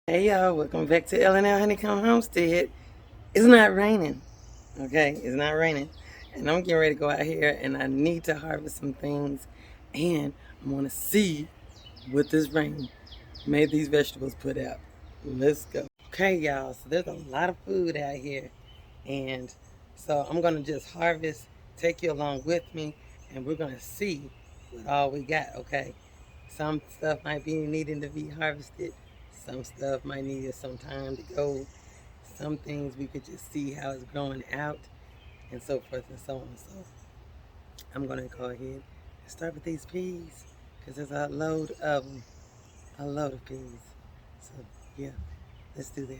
Hey y'all, welcome back to L&L Honeycomb Homestead. It's not raining, okay? It's not raining. And I'm getting ready to go out here and I need to harvest some things. And I want to see what this rain made these vegetables put out. Let's go. Okay, y'all, so there's a lot of food out here. And so I'm going to just harvest, take you along with me, and we're going to see what all we got, okay? Some stuff might be needing to be harvested. Some stuff might need some time to go. Some things we could just see how it's growing out and so forth and so on. So I'm going to go ahead and start with these peas because there's a load of them, a load of peas. So yeah, let's do that.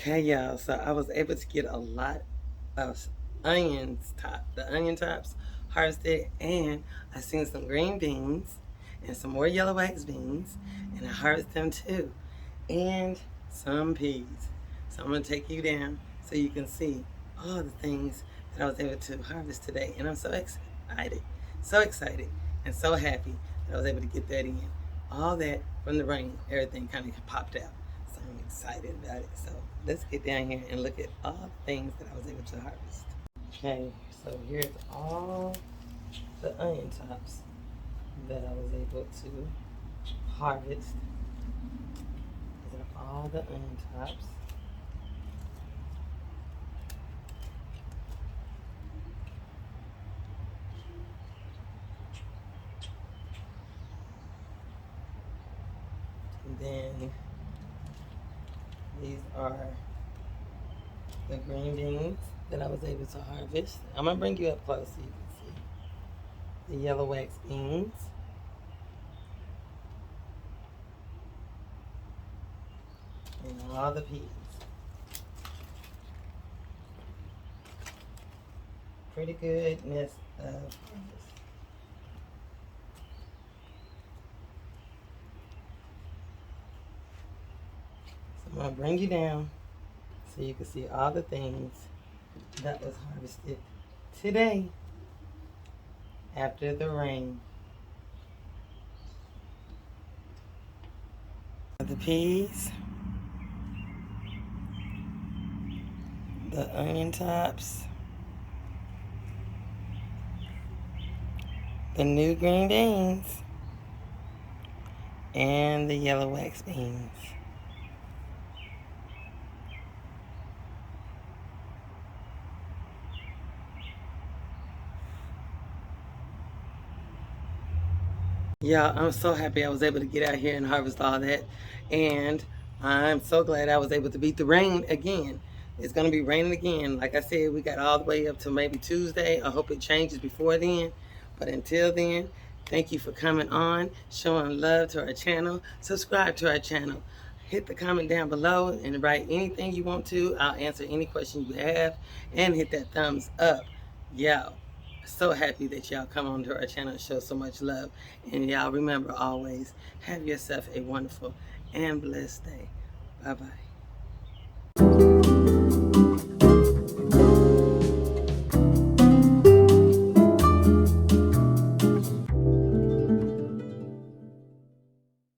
Okay, y'all. So I was able to get a lot of the onion tops harvested, and I seen some green beans and some more yellow wax beans, and I harvested them too, and some peas. So I'm gonna take you down so you can see all the things that I was able to harvest today, and I'm so excited, and so happy that I was able to get that in. All that from the rain, everything kind of popped out. So I'm excited about it. So let's get down here and look at all the things that I was able to harvest. Okay, so here's all the onion tops that I was able to harvest. These are all the onion tops. And then these are the green beans that I was able to harvest. I'm gonna bring you up close so you can see the yellow wax beans. And all the peas. Pretty good nest of harvest. So I'm gonna bring you down so you can see all the things that was harvested today after the rain. The peas, the onion tops, the new green beans, and the yellow wax beans. Yeah, I'm so happy I was able to get out here and harvest all that. And I'm so glad I was able to beat the rain again. It's going to be raining again. Like I said, we got all the way up to maybe Tuesday. I hope it changes before then. But until then, thank you for coming on, showing love to our channel. Subscribe to our channel. Hit the comment down below and write anything you want to. I'll answer any question you have. And hit that thumbs up. Yeah. So happy that y'all come onto our channel and show so much love. And y'all remember always, have yourself a wonderful and blessed day. Bye-bye.